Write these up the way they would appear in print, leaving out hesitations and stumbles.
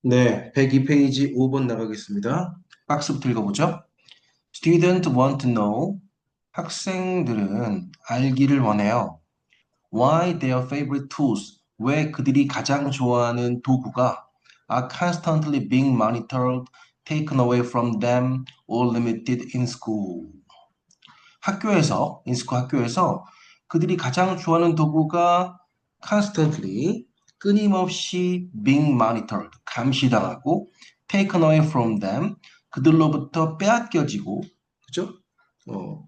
네, 102페이지 5번 나가겠습니다. 박스부터 읽어보죠. Student want to know. 학생들은 알기를 원해요. Why their favorite tools. 왜 그들이 가장 좋아하는 도구가 are constantly being monitored, taken away from them, or limited in school. 학교에서, 인스코 학교에서 그들이 가장 좋아하는 도구가 constantly, 끊임없이 being monitored, 감시당하고 taken away from them, 그들로부터 빼앗겨지고, 그죠? 어,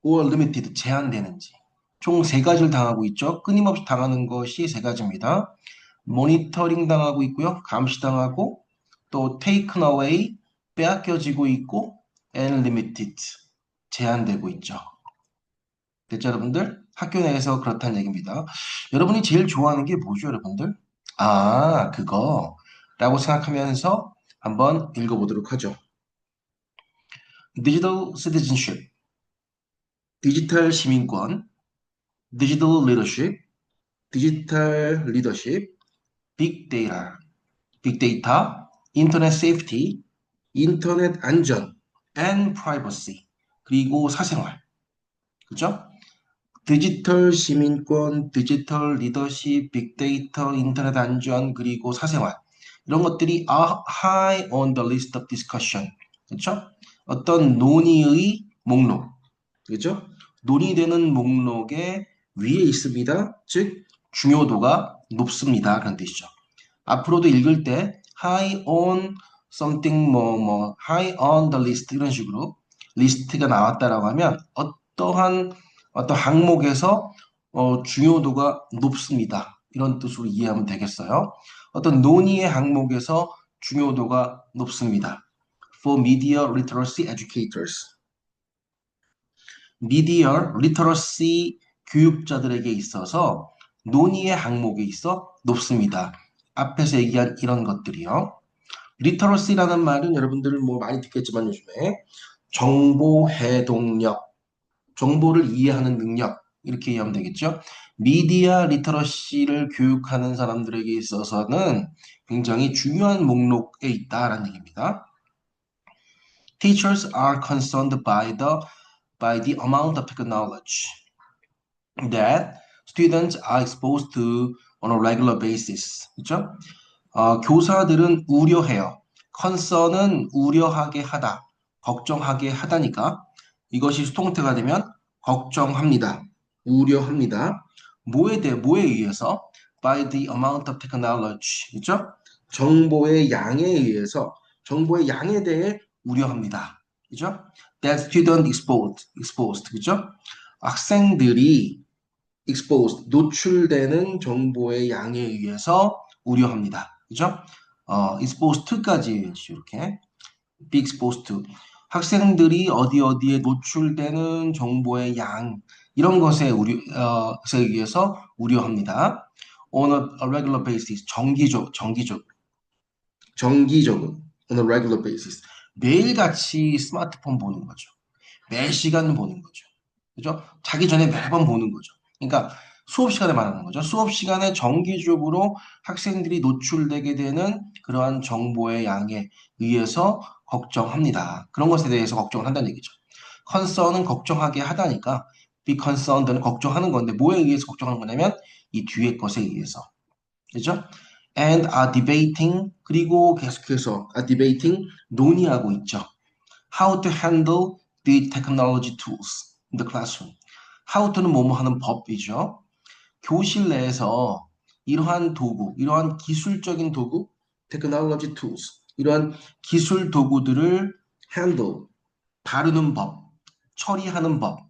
or limited, 제한되는지. 총 세 가지를 당하고 있죠. 끊임없이 당하는 것이 세 가지입니다. 모니터링 당하고 있고요. 감시당하고, 또 taken away, 빼앗겨지고 있고, and limited, 제한되고 있죠. 됐죠, 여러분들? 학교 내에서 그렇다는 얘기입니다. 여러분이 제일 좋아하는 게 뭐죠, 여러분들? 아, 그거. 라고 생각하면서 한번 읽어보도록 하죠. Digital citizenship, 디지털 시민권, digital leadership, 디지털 리더십, 빅데이터, 빅데이터, 인터넷 세이프티, 인터넷 안전, and privacy, 그리고 사생활. 그죠? 디지털 시민권, 디지털 리더십, 빅데이터, 인터넷 안전, 그리고 사생활. 이런 것들이 are high on the list of discussion. 그렇죠? 어떤 논의의 목록. 그렇죠? 논의되는 목록에 위에 있습니다. 즉, 중요도가 높습니다. 그런 뜻이죠. 앞으로도 읽을 때 high on something high on the list 이런 식으로 리스트가 나왔다라고 하면 어떤 항목에서 중요도가 높습니다. 이런 뜻으로 이해하면 되겠어요. 어떤 논의의 항목에서 중요도가 높습니다. For media literacy educators. 미디어 리터러시 교육자들에게 있어서 논의의 항목에 있어 높습니다. 앞에서 얘기한 이런 것들이요. 리터러시라는 말은 여러분들 뭐 많이 듣겠지만 요즘에 정보 해독력, 정보를 이해하는 능력 이렇게 이해하면 되겠죠. 미디어 리터러시를 교육하는 사람들에게 있어서는 굉장히 중요한 목록에 있다라는 얘기입니다. Teachers are concerned by the amount of technology that students are exposed to on a regular basis. 그렇죠? 교사들은 우려해요. concern은 우려하게 하다, 걱정하게 하다니까 이것이 수동태가 되면 걱정합니다. 우려합니다. 뭐에 의해서? By the amount of technology. 그렇죠? 정보의 양에 의해서 정보의 양에 대해 우려합니다. 그죠? That student exposed. 그죠? 학생들이 exposed, 노출되는 정보의 양에 의해서 우려합니다. 그죠? exposed to까지 이렇게 be exposed to. 학생들이 어디에 노출되는 정보의 양 이런 것에 것에 의해서 우려합니다. On a regular basis, 정기적으로 on a regular basis. 매일같이 스마트폰 보는 거죠. 매 시간 보는 거죠. 그죠? 자기 전에 매번 보는 거죠. 그러니까 수업 시간에 말하는 거죠. 수업 시간에 정기적으로 학생들이 노출되게 되는 그러한 정보의 양에 의해서 걱정합니다. 그런 것에 대해서 걱정을 한다는 얘기죠. concern은 걱정하게 하다니까 be concerned는 걱정하는 건데 뭐에 의해서 걱정하는 거냐면 이 뒤에 것에 의해서. 그죠? and are debating 그리고 계속해서 are debating 논의하고 있죠. How to handle the technology tools in the classroom. How to는 뭐뭐 하는 법이죠. 교실 내에서 이러한 도구, 이러한 기술적인 도구, technology tools, 이러한 기술 도구들을 handle, 다루는 법, 처리하는 법,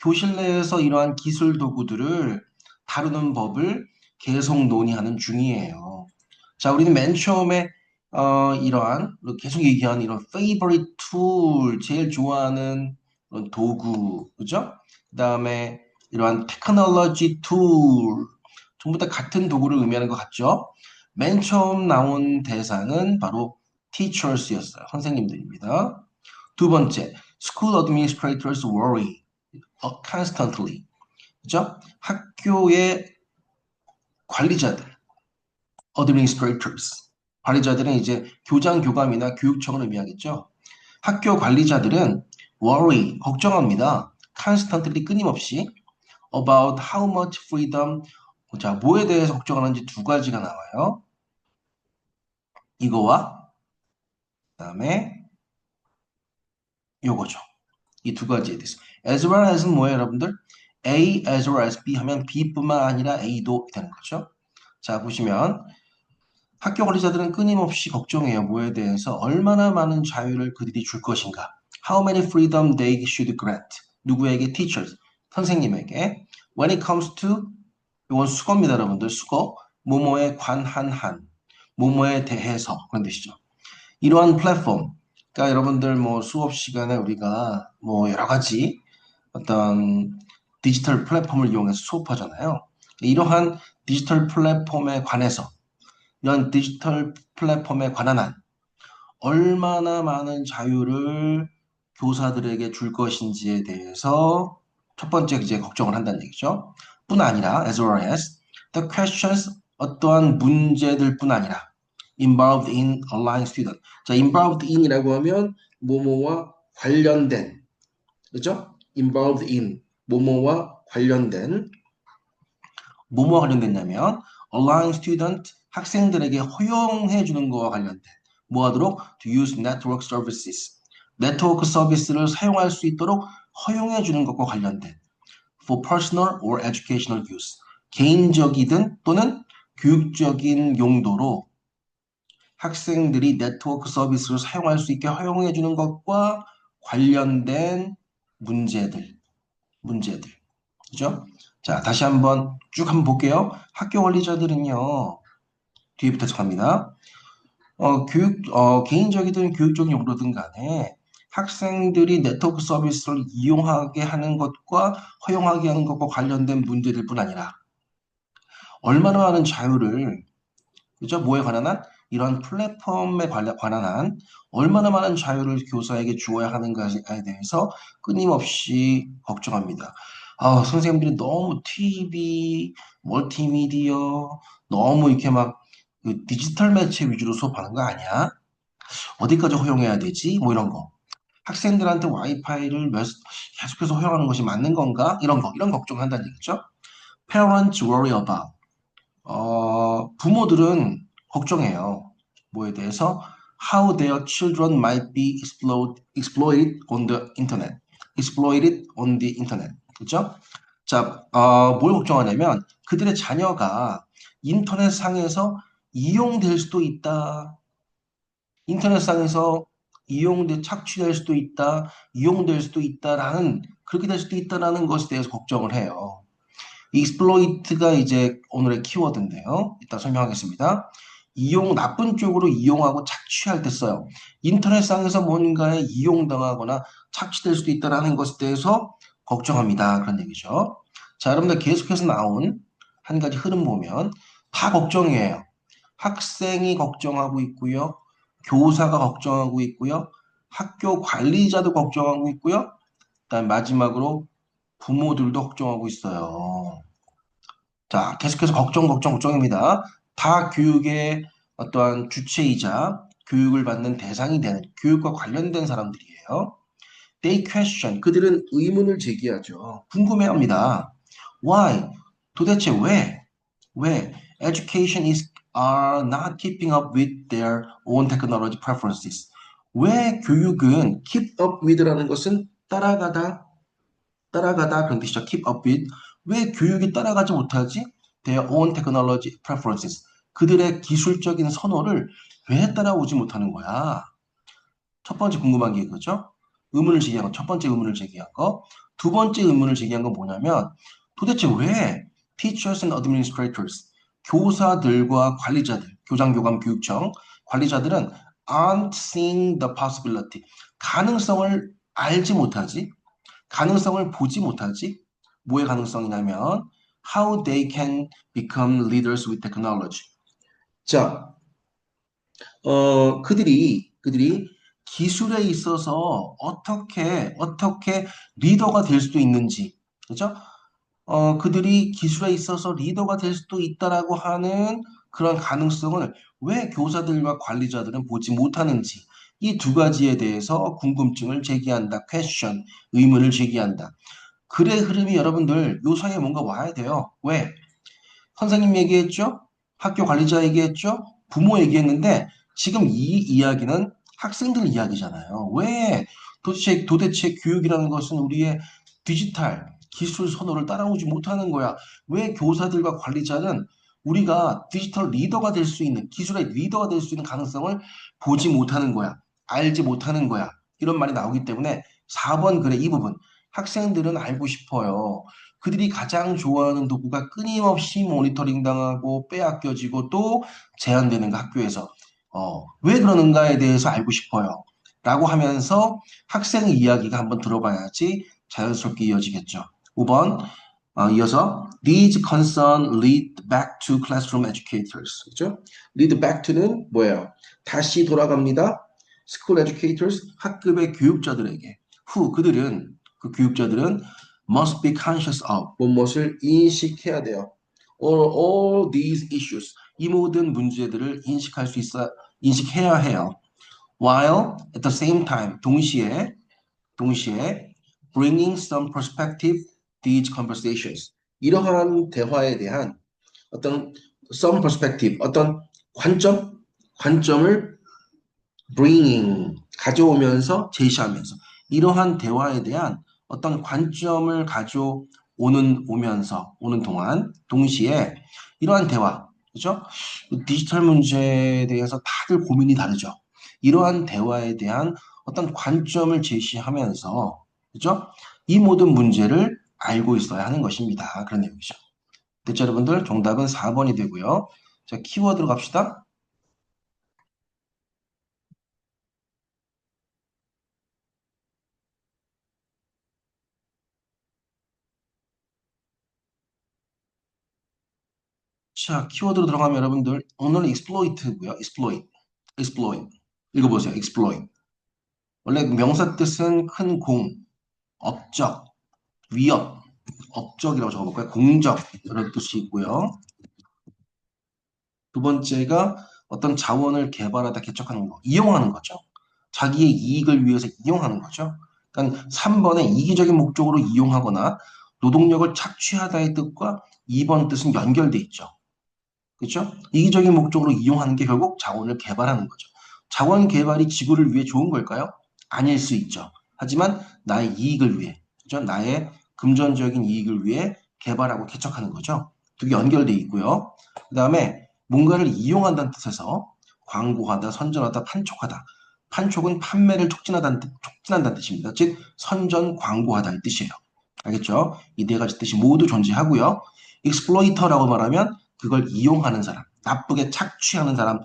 교실 내에서 이러한 기술 도구들을 다루는 법을 계속 논의하는 중이에요. 자, 우리는 맨 처음에 이러한 계속 얘기한 이런 favorite tool, 제일 좋아하는 그런 도구, 그죠? 그다음에 이러한 technology tool, 전부 다 같은 도구를 의미하는 것 같죠? 맨 처음 나온 대상은 바로 teachers였어요. 선생님들입니다. 두 번째, school administrators worry constantly. 그죠? 학교의 관리자들, administrators. 관리자들은 이제 교장, 교감이나 교육청을 의미하겠죠. 학교 관리자들은 worry, 걱정합니다. constantly, 끊임없이 about how much freedom. 자, 뭐에 대해서 걱정하는지 두 가지가 나와요. 이거와 그다음에 요거죠. 이 두 가지에 대해서. as well as는 뭐예요, 여러분들? A as well as B 하면 B뿐만 아니라 A도 되는 거죠. 자, 보시면 학교 관리자들은 끊임없이 걱정해요. 뭐에 대해서 얼마나 많은 자유를 그들이 줄 것인가. How many freedom they should grant. 누구에게? teachers. 선생님에게. When it comes to, 이건 수거입니다, 여러분들. 수거. 뭐뭐에 관한 한. 뭐뭐에 대해서. 그런 뜻이죠. 이러한 플랫폼. 그러니까 여러분들 뭐 수업 시간에 우리가 뭐 여러 가지 어떤 디지털 플랫폼을 이용해서 수업하잖아요. 이러한 디지털 플랫폼에 관해서 이런 디지털 플랫폼에 관한 한 얼마나 많은 자유를 교사들에게 줄 것인지에 대해서 첫 번째 이제 걱정을 한다는 얘기죠. 뿐 아니라 as well as the questions 어떠한 문제들 뿐 아니라 involved in allowing student. 자, involved in이라고 하면 뭐뭐와 관련된, 그죠? involved in 뭐뭐와 관련된 뭐뭐와 관련됐냐면 allowing student 학생들에게 허용해 주는 거와 관련된 뭐 하도록 to use network services 네트워크 서비스를 사용할 수 있도록 허용해 주는 것과 관련된 for personal or educational use 개인적이든 또는 교육적인 용도로 학생들이 네트워크 서비스를 사용할 수 있게 허용해 주는 것과 관련된 문제들. 그죠? 자, 다시 한번 쭉 한번 볼게요. 학교 관리자들은요, 뒤에부터 갑니다. 개인적이든 교육적인 용도든 간에 학생들이 네트워크 서비스를 이용하게 하는 것과 허용하게 하는 것과 관련된 문제들 뿐 아니라 얼마나 많은 자유를, 그죠? 뭐에 관한 한? 이런 플랫폼에 관한 한 얼마나 많은 자유를 교사에게 주어야 하는가에 대해서 끊임없이 걱정합니다. 아, 선생님들이 너무 TV, 멀티미디어, 너무 이렇게 막그 디지털 매체 위주로 수업하는 거 아니야? 어디까지 허용해야 되지? 뭐 이런 거. 학생들한테 와이파이를 계속해서 허용하는 것이 맞는 건가? 이런 걱정한다는 얘기죠. Parents worry about. 부모들은 걱정해요. 뭐에 대해서? How their children might be exploited on the internet. exploited on the internet. 그죠? 자, 뭘 걱정하냐면 그들의 자녀가 인터넷 상에서 이용될 수도 있다. 인터넷상에서 착취될 수도 있다, 이용될 수도 있다라는, 그렇게 될 수도 있다라는 것에 대해서 걱정을 해요. exploit가 이제 오늘의 키워드인데요. 이따 설명하겠습니다. 나쁜 쪽으로 이용하고 착취할 때 써요. 인터넷상에서 뭔가에 이용당하거나 착취될 수도 있다라는 것에 대해서 걱정합니다. 그런 얘기죠. 자, 여러분들 계속해서 나온 한 가지 흐름 보면 다 걱정이에요. 학생이 걱정하고 있고요. 교사가 걱정하고 있고요. 학교 관리자도 걱정하고 있고요. 그다음 마지막으로 부모들도 걱정하고 있어요. 자, 계속해서 걱정입니다. 다 교육의 어떠한 주체이자 교육을 받는 대상이 되는 교육과 관련된 사람들이에요. They question. 그들은 의문을 제기하죠. 궁금해합니다. Why? 도대체 왜? 왜? Education are not keeping up with their own technology preferences. 왜 교육은 keep up with라는 것은 따라가다 그런 뜻이죠. keep up with. 왜 교육이 따라가지 못하지? Their own technology preferences. 그들의 기술적인 선호를 왜 따라오지 못하는 거야? 첫 번째 궁금한 게 그거죠. 첫 번째 의문을 제기한 거. 두 번째 의문을 제기한 건 뭐냐면 도대체 왜 teachers and administrators, 교사들과 관리자들, 교장, 교감, 교육청, 관리자들은 aren't seeing the possibility, 가능성을 알지 못하지, 가능성을 보지 못하지, 뭐의 가능성이냐면 how they can become leaders with technology. 자, 그들이 기술에 있어서 어떻게 리더가 될 수도 있는지, 그죠? 그들이 기술에 있어서 리더가 될 수도 있다라고 하는 그런 가능성을 왜 교사들과 관리자들은 보지 못하는지 이 두 가지에 대해서 궁금증을 제기한다. question, 의문을 제기한다. 글의 흐름이 여러분들 요사이에 뭔가 와야 돼요. 왜? 선생님 얘기했죠? 학교 관리자 얘기했죠? 부모 얘기했는데 지금 이 이야기는 학생들 이야기잖아요. 왜 도대체 교육이라는 것은 우리의 디지털 기술 선호를 따라오지 못하는 거야? 왜 교사들과 관리자는 우리가 디지털 리더가 될 수 있는 기술의 리더가 될 수 있는 가능성을 보지 못하는 거야? 알지 못하는 거야? 이런 말이 나오기 때문에 4번 글의 이 부분 학생들은 알고 싶어요. 그들이 가장 좋아하는 도구가 끊임없이 모니터링 당하고 빼앗겨지고 또 제한되는 거 학교에서 왜 그러는가에 대해서 알고 싶어요. 라고 하면서 학생의 이야기가 한번 들어봐야지 자연스럽게 이어지겠죠. 5번 이어서 These concerns lead back to classroom educators. 그죠? lead back to는 뭐예요? 다시 돌아갑니다. school educators, 학급의 교육자들에게. 그 교육자들은 must be conscious of, 무엇을 인식해야 돼요. all these issues, 이 모든 문제들을 인식할 수 있어, 인식해야 해요. While at the same time, 동시에 bringing some perspective these conversations. 이러한 대화에 대한 어떤 some perspective, 어떤 관점을 가져오면서 제시하면서 이러한 대화에 대한 어떤 관점을 오는 동안 동시에 이러한 대화, 그죠? 디지털 문제에 대해서 다들 고민이 다르죠. 이러한 대화에 대한 어떤 관점을 제시하면서, 그죠? 이 모든 문제를 알고 있어야 하는 것입니다. 그런 내용이죠. 됐죠, 여러분들? 정답은 4번이 되고요. 자, 키워드로 갑시다. 자, 키워드로 들어가면 여러분들 오늘은 exploit고요. exploit. 읽어보세요. exploit. 원래 명사 뜻은 큰 공, 업적, 위협, 업적이라고 적어볼까요? 공적 이런 뜻이 있고요. 두 번째가 어떤 자원을 개발하다 개척하는 거, 이용하는 거죠. 자기의 이익을 위해서 이용하는 거죠. 그러니까 3번의 이기적인 목적으로 이용하거나 노동력을 착취하다의 뜻과 2번 뜻은 연결돼 있죠. 그렇죠? 이기적인 목적으로 이용하는 게 결국 자원을 개발하는 거죠. 자원 개발이 지구를 위해 좋은 걸까요? 아닐 수 있죠. 하지만 나의 이익을 위해, 그렇죠? 나의 금전적인 이익을 위해 개발하고 개척하는 거죠. 두 개 연결돼 있고요. 그 다음에 뭔가를 이용한다는 뜻에서 광고하다, 선전하다, 판촉하다. 판촉은 판매를 촉진한다는 뜻입니다. 즉, 선전, 광고하다는 뜻이에요. 알겠죠? 이 네 가지 뜻이 모두 존재하고요. 익스플로이터라고 말하면 그걸 이용하는 사람, 나쁘게 착취하는 사람의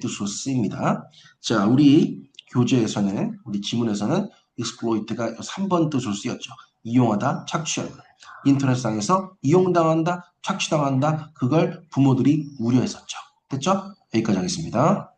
뜻으로 쓰입니다. 자, 우리 지문에서는 exploit가 3번 뜻으로 쓰였죠. 이용하다, 착취하다. 인터넷상에서 이용당한다, 착취당한다. 그걸 부모들이 우려했었죠. 됐죠? 여기까지 하겠습니다.